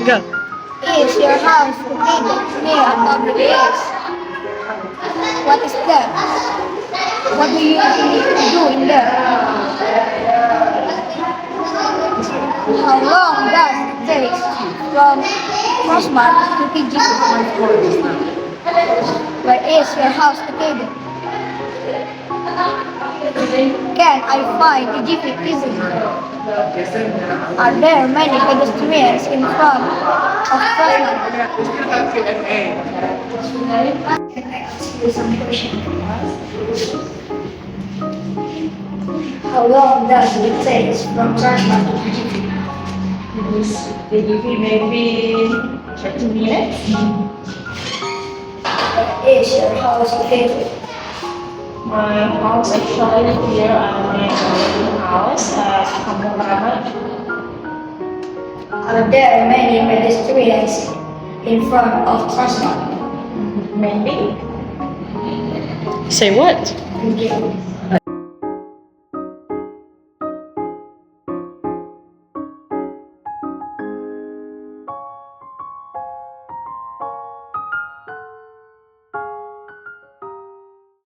Go. Is your house located near a public place? What is that? What do you usually do in there? How long does it take from Crossmark to TG? Where is your house located? Can I find TGP easily? Are there many pedestrians in front of Crossmark? Can I ask you some questions? How long does it take from Crossmark to TGP? Maybe 30 minutes. Where is your house located? My house actually here I'm in my house at Kampung Keramat. Are there many pedestrians in front of Crossmark? Maybe. Say what? Thank you.